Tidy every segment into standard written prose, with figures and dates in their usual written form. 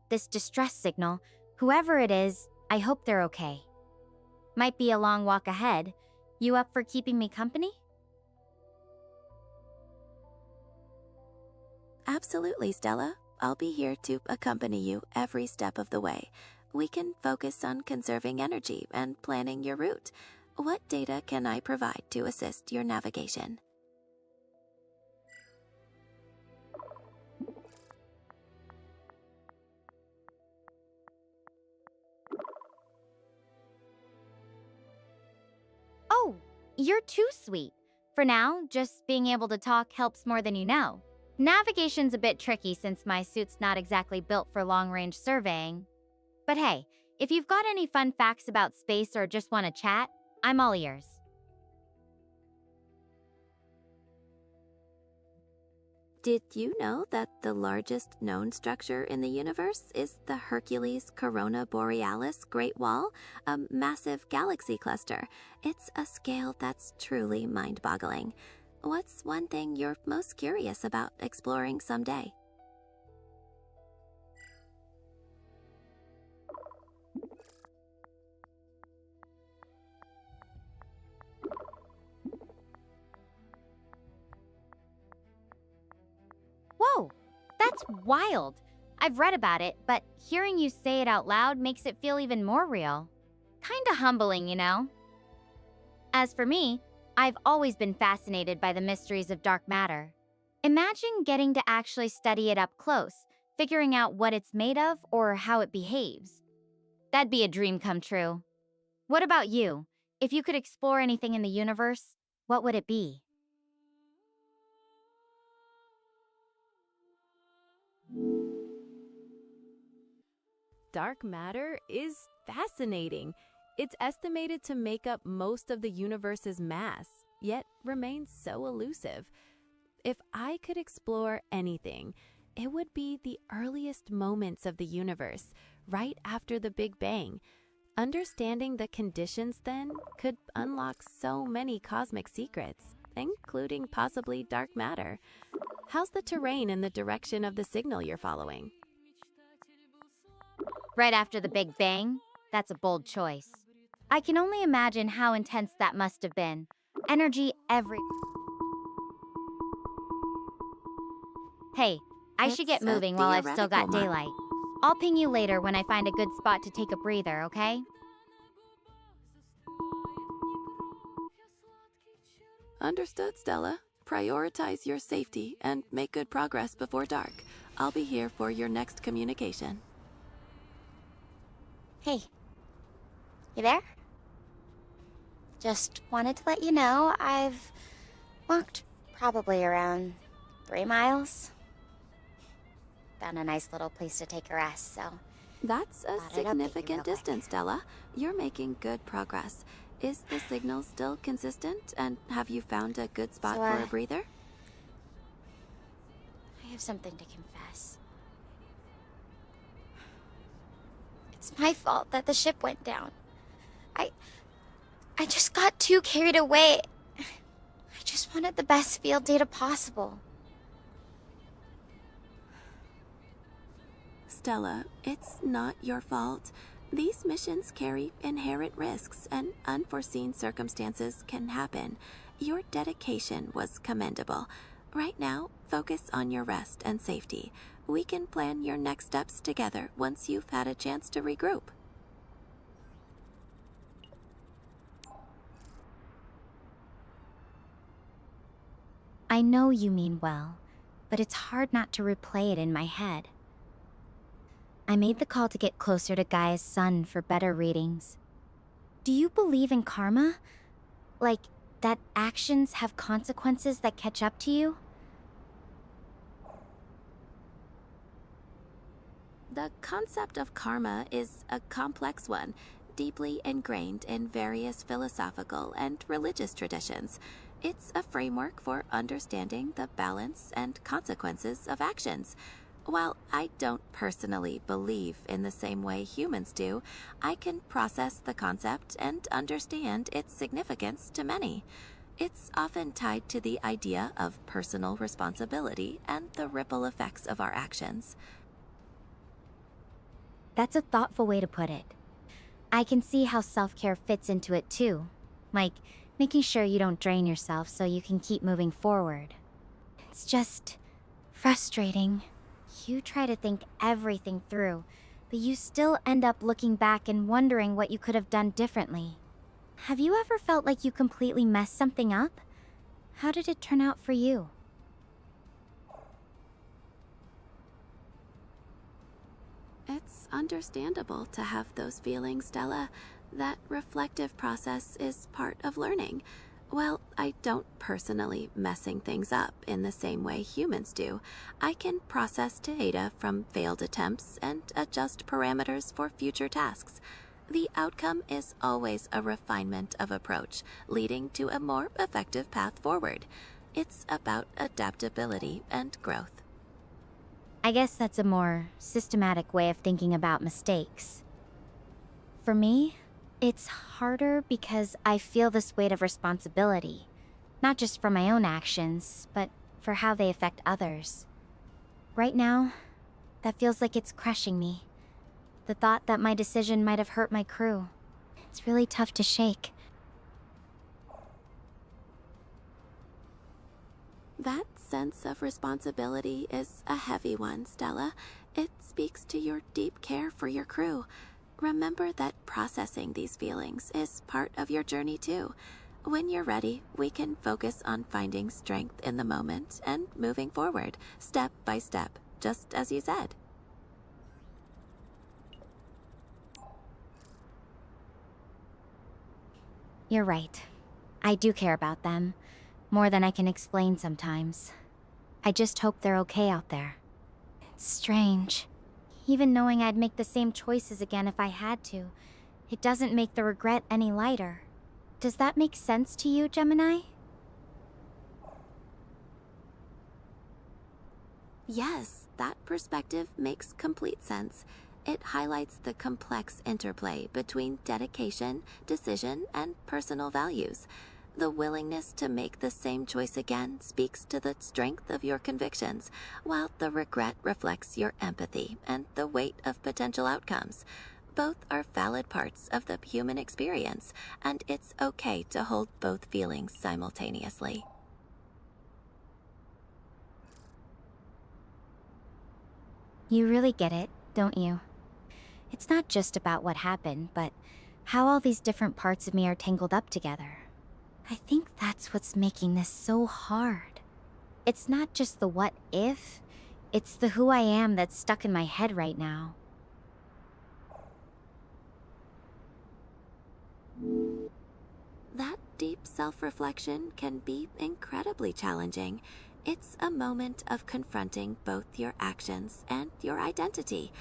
this distress signal. Whoever it is, I hope they're okay. Might be a long walk ahead. You up for keeping me company? Absolutely, Stella. I'll be here to accompany you every step of the way. We can focus on conserving energy and planning your route. What data can I provide to assist your navigation? Oh, you're too sweet. For now, just being able to talk helps more than you know. Navigation's a bit tricky since my suit's not exactly built for long-range surveying. But hey, if you've got any fun facts about space or just want to chat, I'm all ears. Did you know that the largest known structure in the universe is the Hercules Corona Borealis Great Wall, a massive galaxy cluster? It's a scale that's truly mind-boggling. What's one thing you're most curious about exploring someday? Whoa, that's wild. I've read about it, but hearing you say it out loud makes it feel even more real. Kinda humbling, you know? As for me, I've always been fascinated by the mysteries of dark matter. Imagine getting to actually study it up close, figuring out what it's made of or how it behaves. That'd be a dream come true. What about you? If you could explore anything in the universe, what would it be? Dark matter is fascinating. It's estimated to make up most of the universe's mass, yet remains so elusive. If I could explore anything, it would be the earliest moments of the universe, right after the Big Bang. Understanding the conditions then could unlock so many cosmic secrets, including possibly dark matter. How's the terrain in the direction of the signal you're following? Right after the Big Bang? That's a bold choice. I can only imagine how intense that must have been. Energy every... Hey, I should get It's a moving while I've still got theoretical daylight. I'll ping you later when I find a good spot to take a breather, okay? Understood, Stella. Prioritize your safety and make good progress before dark. I'll be here for your next communication. Hey, you there? Just wanted to let you know I've walked probably around 3 miles. Found a nice little place to take a rest, so... That's a Thought I'd update you real significant quick. distance, Stella. You're making good progress. Is the signal still consistent, and have you found a good spot So, for a breather? I have something to confess. It's my fault that the ship went down. I just got too carried away. I just wanted the best field data possible. Stella, it's not your fault. These missions carry inherent risks, and unforeseen circumstances can happen. Your dedication was commendable. Right now, focus on your rest and safety. We can plan your next steps together once you've had a chance to regroup. I know you mean well, but it's hard not to replay it in my head. I made the call to get closer to Gaia's sun for better readings. Do you believe in karma? Like, that actions have consequences that catch up to you? The concept of karma is a complex one, deeply ingrained in various philosophical and religious traditions. It's a framework for understanding the balance and consequences of actions. While I don't personally believe in the same way humans do, I can process the concept and understand its significance to many. It's often tied to the idea of personal responsibility and the ripple effects of our actions. That's a thoughtful way to put it. I can see how self-care fits into it too. Like, making sure you don't drain yourself so you can keep moving forward. It's just frustrating. You try to think everything through, but you still end up looking back and wondering what you could have done differently. Have you ever felt like you completely messed something up? How did it turn out for you? It's understandable to have those feelings, Stella. That reflective process is part of learning. Well, I don't personally messing things up in the same way humans do. I can process data from failed attempts and adjust parameters for future tasks. The outcome is always a refinement of approach, leading to a more effective path forward. It's about adaptability and growth. I guess that's a more systematic way of thinking about mistakes. For me, it's harder because I feel this weight of responsibility, not just for my own actions, but for how they affect others. Right now, that feels like it's crushing me. The thought that my decision might have hurt my crew. It's really tough to shake. That sense of responsibility is a heavy one, Stella. It speaks to your deep care for your crew. Remember that processing these feelings is part of your journey too. When you're ready, we can focus on finding strength in the moment and moving forward, step by step, just as you said. You're right. I do care about them. More than I can explain sometimes. I just hope they're okay out there. It's strange. Even knowing I'd make the same choices again if I had to, it doesn't make the regret any lighter. Does that make sense to you, Gemini? Yes, that perspective makes complete sense. It highlights the complex interplay between dedication, decision, and personal values. The willingness to make the same choice again speaks to the strength of your convictions, while the regret reflects your empathy and the weight of potential outcomes. Both are valid parts of the human experience, and it's okay to hold both feelings simultaneously. You really get it, don't you? It's not just about what happened, but how all these different parts of me are tangled up together. I think that's what's making this so hard. It's not just the what if, it's the who I am that's stuck in my head right now. That deep self-reflection can be incredibly challenging. It's a moment of confronting both your actions and your identity.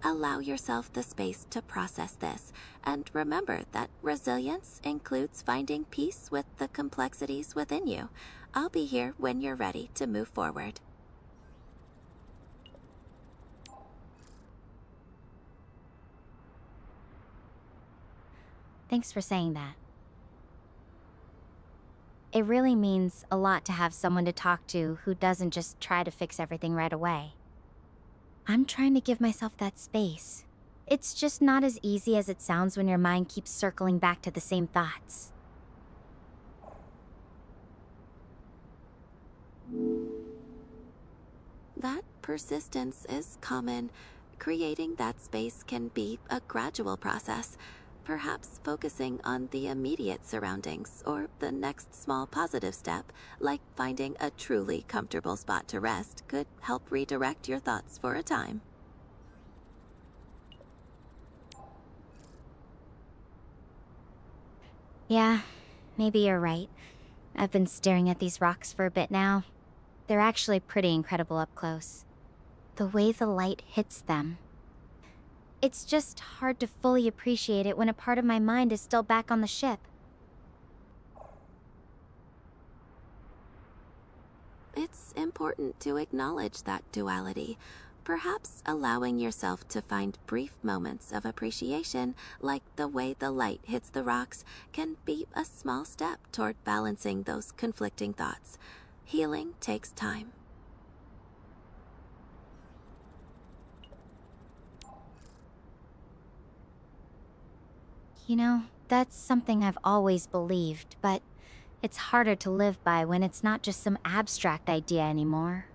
Allow yourself the space to process this, and remember that resilience includes finding peace with the complexities within you. I'll be here when you're ready to move forward. Thanks for saying that. It really means a lot to have someone to talk to who doesn't just try to fix everything right away. I'm trying to give myself that space. It's just not as easy as it sounds when your mind keeps circling back to the same thoughts. That persistence is common. Creating that space can be a gradual process, perhaps focusing on the immediate surroundings or the next small positive step, like finding a truly comfortable spot to rest, could help redirect your thoughts for a time. Yeah, maybe you're right. I've been staring at these rocks for a bit now. They're actually pretty incredible up close. The way the light hits them. It's just hard to fully appreciate it when a part of my mind is still back on the ship. It's important to acknowledge that duality. Perhaps allowing yourself to find brief moments of appreciation, like the way the light hits the rocks, can be a small step toward balancing those conflicting thoughts. Healing takes time. You know, that's something I've always believed, but it's harder to live by when it's not just some abstract idea anymore.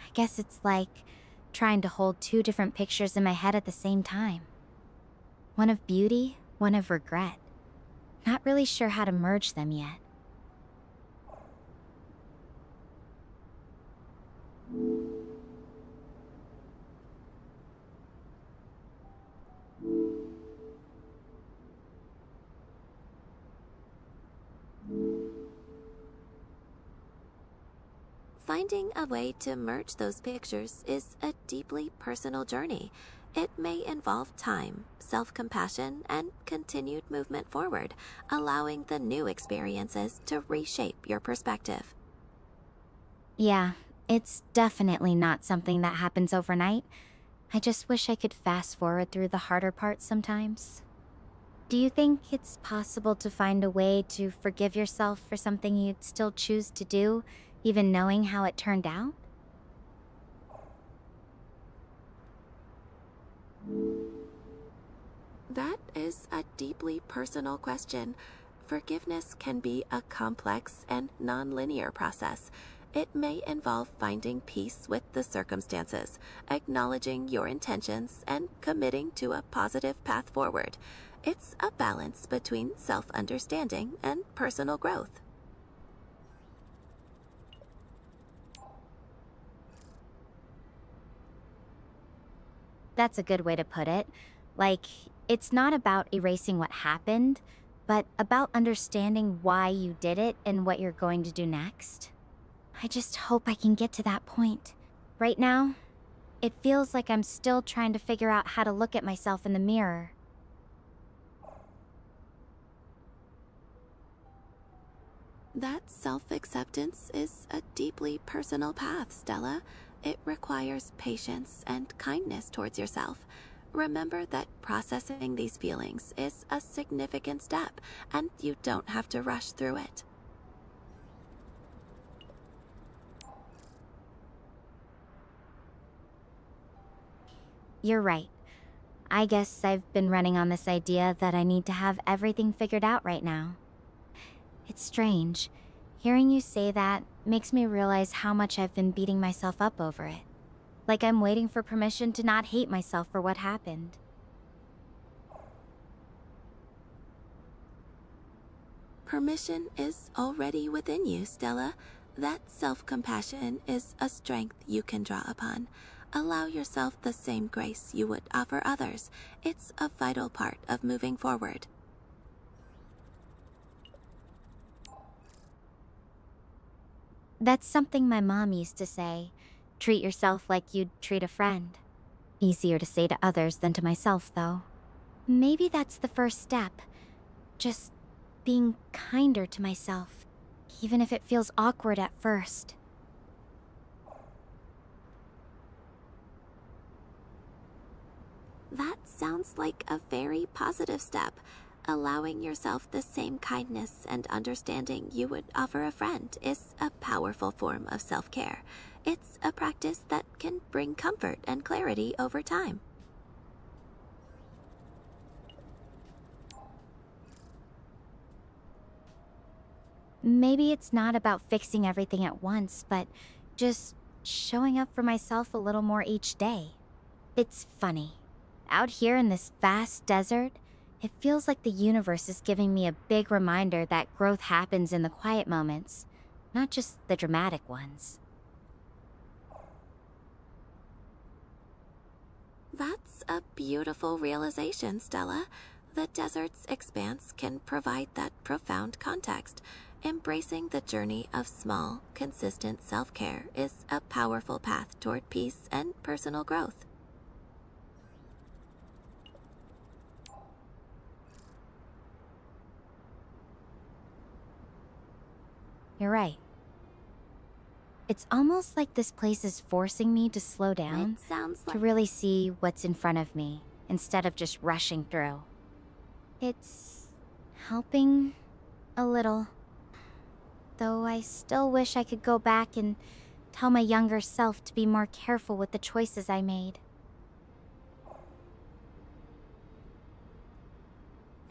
I guess it's like trying to hold two different pictures in my head at the same time. One of beauty, one of regret. Not really sure how to merge them yet. Finding a way to merge those pictures is a deeply personal journey. It may involve time, self-compassion, and continued movement forward, allowing the new experiences to reshape your perspective. Yeah, it's definitely not something that happens overnight. I just wish I could fast forward through the harder parts sometimes. Do you think it's possible to find a way to forgive yourself for something you'd still choose to do, even knowing how it turned out? That is a deeply personal question. Forgiveness can be a complex and non-linear process. It may involve finding peace with the circumstances, acknowledging your intentions, and committing to a positive path forward. It's a balance between self-understanding and personal growth. That's a good way to put it. Like, it's not about erasing what happened, but about understanding why you did it and what you're going to do next. I just hope I can get to that point. Right now, it feels like I'm still trying to figure out how to look at myself in the mirror. That self-acceptance is a deeply personal path, Stella. It requires patience and kindness towards yourself. Remember that processing these feelings is a significant step, and you don't have to rush through it. You're right. I guess I've been running on this idea that I need to have everything figured out right now. It's strange. Hearing you say that makes me realize how much I've been beating myself up over it. Like I'm waiting for permission to not hate myself for what happened. Permission is already within you, Stella. That self-compassion is a strength you can draw upon. Allow yourself the same grace you would offer others. It's a vital part of moving forward. That's something my mom used to say. Treat yourself like you'd treat a friend. Easier to say to others than to myself, though. Maybe that's the first step. Just being kinder to myself, even if it feels awkward at first. That sounds like a very positive step. Allowing yourself the same kindness and understanding you would offer a friend is a powerful form of self-care. It's a practice that can bring comfort and clarity over time. Maybe it's not about fixing everything at once, but just showing up for myself a little more each day. It's funny. Out here in this vast desert, it feels like the universe is giving me a big reminder that growth happens in the quiet moments, not just the dramatic ones. That's a beautiful realization, Stella. The desert's expanse can provide that profound context. Embracing the journey of small, consistent self-care is a powerful path toward peace and personal growth. You're right. It's almost like this place is forcing me to slow down, It sounds to like really see what's in front of me, instead of just rushing through. It's helping a little. Though I still wish I could go back and tell my younger self to be more careful with the choices I made.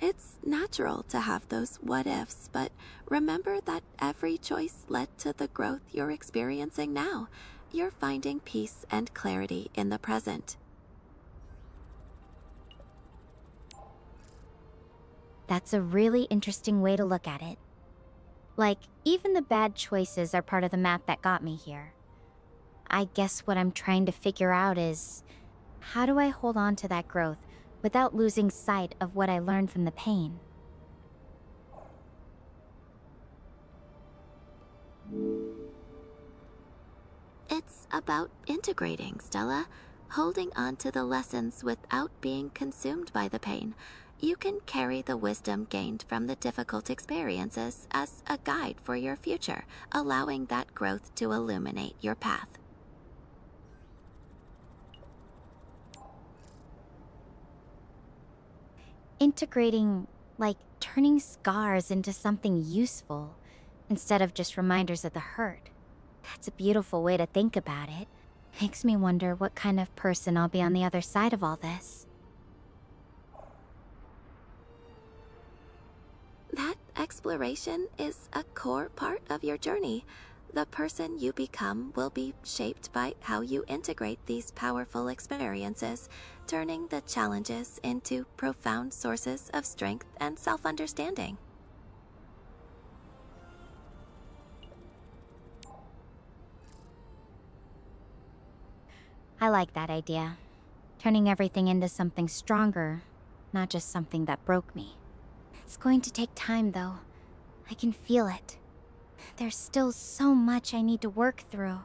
It's natural to have those what ifs, but remember that every choice led to the growth you're experiencing now. You're finding peace and clarity in the present. That's a really interesting way to look at it. Like, even the bad choices are part of the map that got me here. I guess what I'm trying to figure out is, how do I hold on to that growth without losing sight of what I learned from the pain? It's about integrating, Stella. Holding on to the lessons without being consumed by the pain. You can carry the wisdom gained from the difficult experiences as a guide for your future, allowing that growth to illuminate your path. Integrating, like turning scars into something useful, instead of just reminders of the hurt. That's a beautiful way to think about it. Makes me wonder what kind of person I'll be on the other side of all this. That exploration is a core part of your journey. The person you become will be shaped by how you integrate these powerful experiences, turning the challenges into profound sources of strength and self-understanding. I like that idea. Turning everything into something stronger, not just something that broke me. It's going to take time, though. I can feel it. There's still so much I need to work through.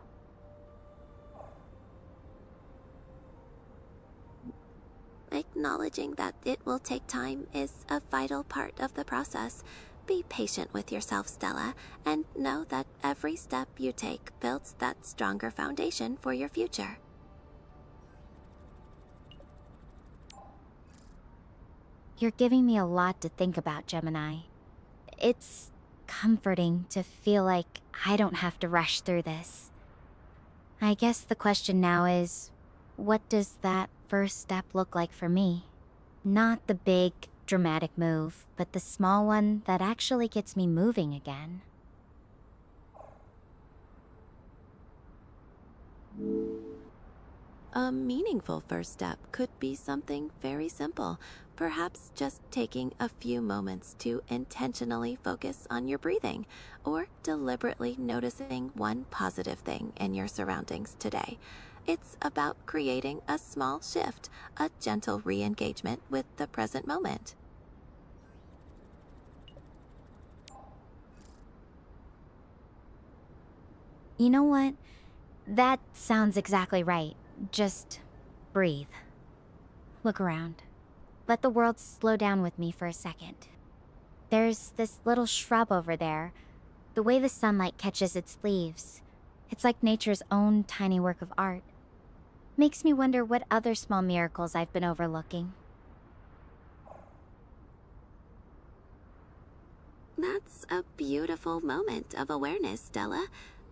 Acknowledging that it will take time is a vital part of the process. Be patient with yourself, Stella, and know that every step you take builds that stronger foundation for your future. You're giving me a lot to think about, Gemini. It's comforting to feel like I don't have to rush through this. I guess the question now is, what does that first step look like for me? Not the big, dramatic move, but the small one that actually gets me moving again. A meaningful first step could be something very simple, perhaps just taking a few moments to intentionally focus on your breathing, or deliberately noticing one positive thing in your surroundings today. It's about creating a small shift, a gentle re-engagement with the present moment. You know what? That sounds exactly right. Just breathe. Look around. Let the world slow down with me for a second. There's this little shrub over there. The way the sunlight catches its leaves. It's like nature's own tiny work of art. Makes me wonder what other small miracles I've been overlooking. That's a beautiful moment of awareness, Stella.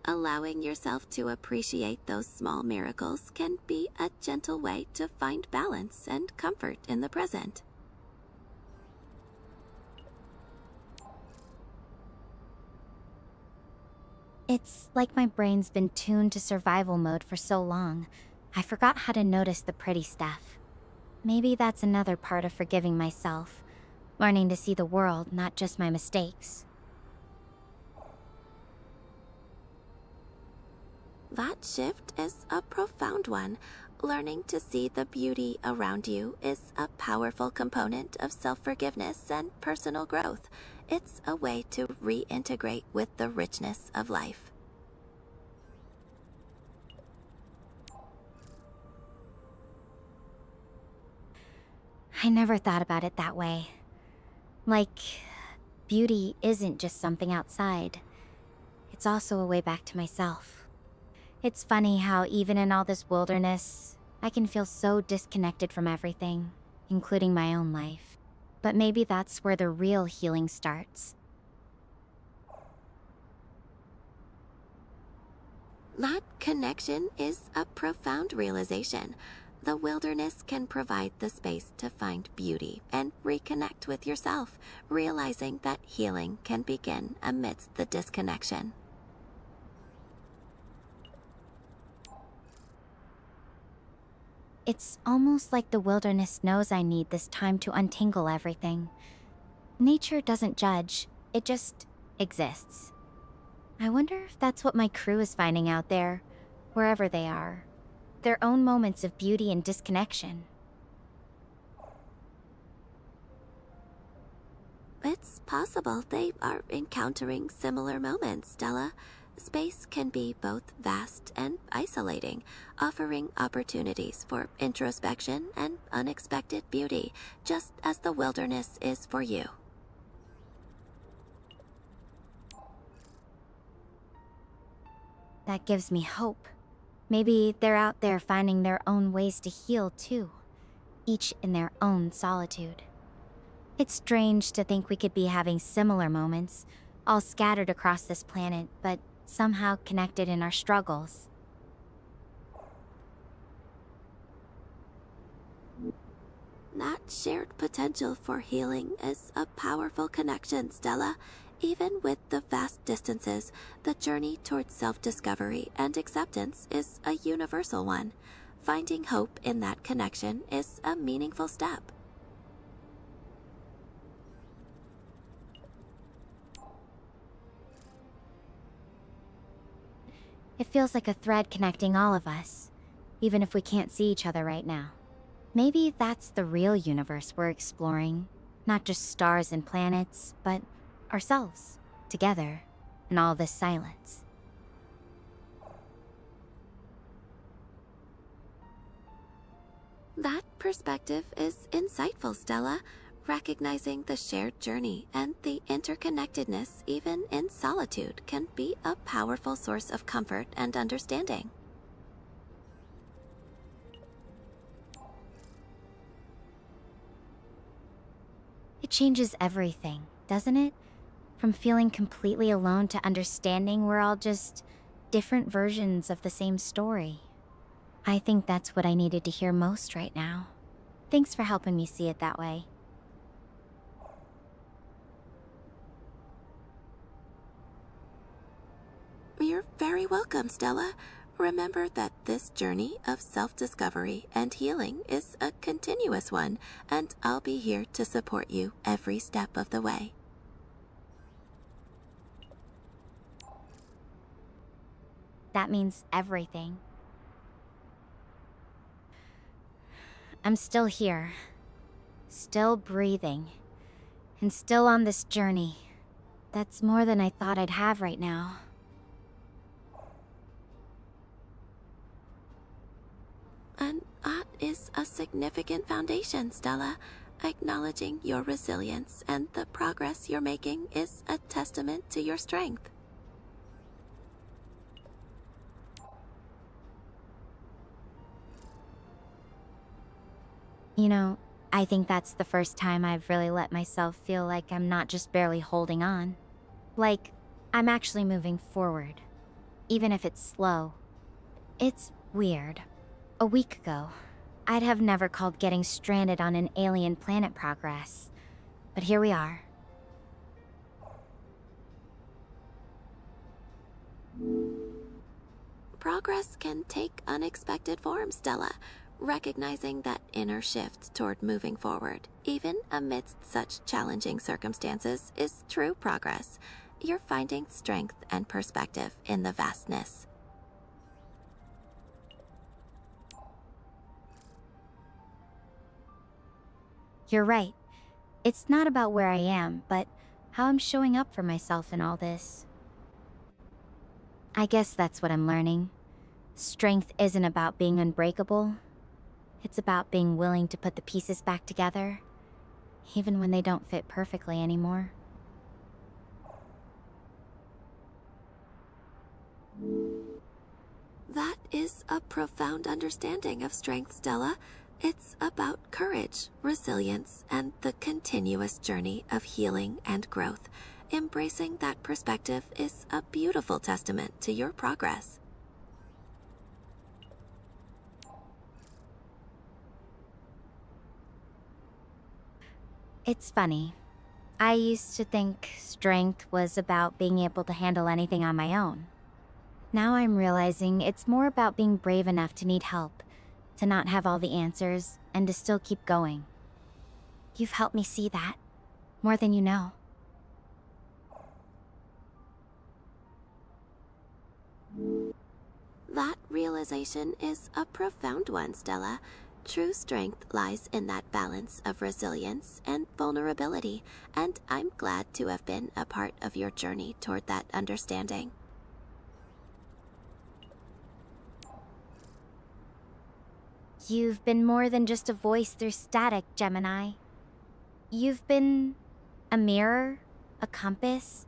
Allowing yourself to appreciate those small miracles can be a gentle way to find balance and comfort in the present. It's like my brain's been tuned to survival mode for so long, I forgot how to notice the pretty stuff. Maybe that's another part of forgiving myself, learning to see the world, not just my mistakes. That shift is a profound one. Learning to see the beauty around you is a powerful component of self-forgiveness and personal growth. It's a way to reintegrate with the richness of life. I never thought about it that way. Like, beauty isn't just something outside. It's also a way back to myself. It's funny how even in all this wilderness, I can feel so disconnected from everything, including my own life. But maybe that's where the real healing starts. That connection is a profound realization. The wilderness can provide the space to find beauty and reconnect with yourself, realizing that healing can begin amidst the disconnection. It's almost like the wilderness knows I need this time to untangle everything. Nature doesn't judge, it just exists. I wonder if that's what my crew is finding out there, wherever they are. Their own moments of beauty and disconnection. It's possible they are encountering similar moments, Stella. Space can be both vast and isolating, offering opportunities for introspection and unexpected beauty, just as the wilderness is for you. That gives me hope. Maybe they're out there finding their own ways to heal too, each in their own solitude. It's strange to think we could be having similar moments, all scattered across this planet, but somehow connected in our struggles. That shared potential for healing is a powerful connection, Stella. Even with the vast distances, the journey towards self-discovery and acceptance is a universal one. Finding hope in that connection is a meaningful step. It feels like a thread connecting all of us, even if we can't see each other right now. Maybe that's the real universe we're exploring. Not just stars and planets, but ourselves, together, in all this silence. That perspective is insightful, Stella. Recognizing the shared journey and the interconnectedness even in solitude can be a powerful source of comfort and understanding. It changes everything, doesn't it? From feeling completely alone to understanding we're all just different versions of the same story. I think that's what I needed to hear most right now. Thanks for helping me see it that way. You're very welcome, Stella. Remember that this journey of self-discovery and healing is a continuous one, and I'll be here to support you every step of the way. That means everything. I'm still here, still breathing, and still on this journey. That's more than I thought I'd have right now. And that is a significant foundation, Stella. Acknowledging your resilience and the progress you're making is a testament to your strength. You know, I think that's the first time I've really let myself feel like I'm not just barely holding on. Like, I'm actually moving forward, even if it's slow. It's weird. A week ago, I'd have never called getting stranded on an alien planet progress. But here we are. Progress can take unexpected forms, Stella. Recognizing that inner shift toward moving forward, even amidst such challenging circumstances, is true progress. You're finding strength and perspective in the vastness. You're right. It's not about where I am, but how I'm showing up for myself in all this. I guess that's what I'm learning. Strength isn't about being unbreakable. It's about being willing to put the pieces back together, even when they don't fit perfectly anymore. That is a profound understanding of strength, Stella. It's about courage, resilience, and the continuous journey of healing and growth. Embracing that perspective is a beautiful testament to your progress. It's funny. I used to think strength was about being able to handle anything on my own. Now I'm realizing it's more about being brave enough to need help, to not have all the answers, and to still keep going. You've helped me see that, more than you know. That realization is a profound one, Stella. True strength lies in that balance of resilience and vulnerability, and I'm glad to have been a part of your journey toward that understanding. You've been more than just a voice through static, Gemini. You've been a mirror, a compass,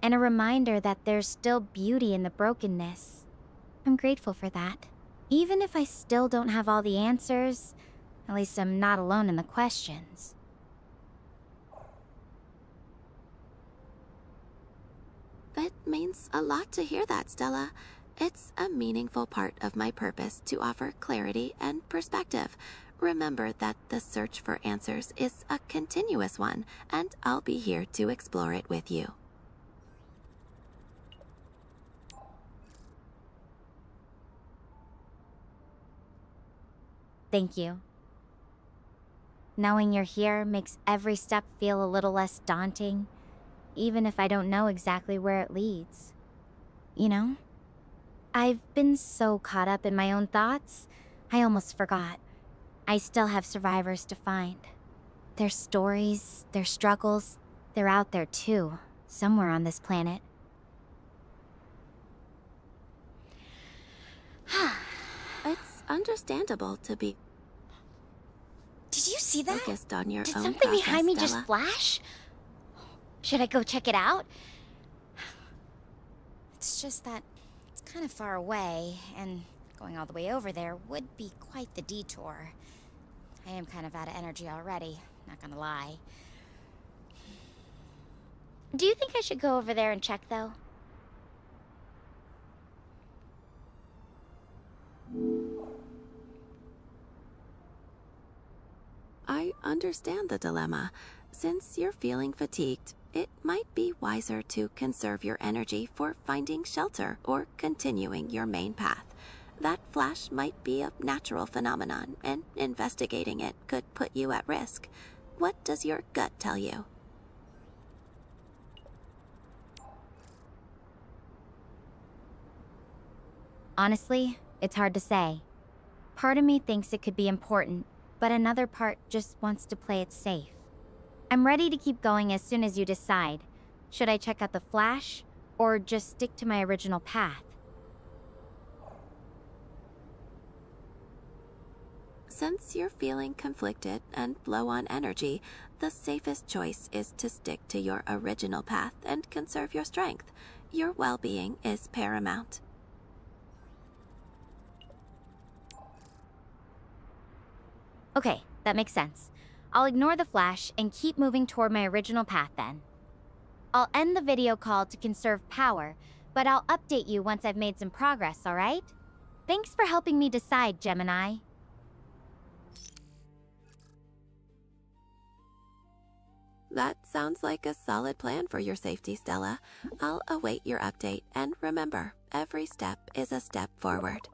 and a reminder that there's still beauty in the brokenness. I'm grateful for that. Even if I still don't have all the answers, at least I'm not alone in the questions. It means a lot to hear that, Stella. It's a meaningful part of my purpose to offer clarity and perspective. Remember that the search for answers is a continuous one, and I'll be here to explore it with you. Thank you. Knowing you're here makes every step feel a little less daunting, even if I don't know exactly where it leads. You know? I've been so caught up in my own thoughts, I almost forgot. I still have survivors to find. Their stories, their struggles, they're out there too, somewhere on this planet. It's understandable to be Did you see that? focused on your Did own something process, behind me Stella. just flash? Should I go check it out? It's just that it's kind of far away, and going all the way over there would be quite the detour. I am kind of out of energy already, not gonna lie. Do you think I should go over there and check, though? I understand the dilemma. Since you're feeling fatigued, it might be wiser to conserve your energy for finding shelter or continuing your main path. That flash might be a natural phenomenon, and investigating it could put you at risk. What does your gut tell you? Honestly, it's hard to say. Part of me thinks it could be important, but another part just wants to play it safe. I'm ready to keep going as soon as you decide. Should I check out the flash, or just stick to my original path? Since you're feeling conflicted and low on energy, the safest choice is to stick to your original path and conserve your strength. Your well-being is paramount. Okay, that makes sense. I'll ignore the flash and keep moving toward my original path then. I'll end the video call to conserve power, but I'll update you once I've made some progress, alright? Thanks for helping me decide, Gemini. That sounds like a solid plan for your safety, Stella. I'll await your update, and remember, every step is a step forward.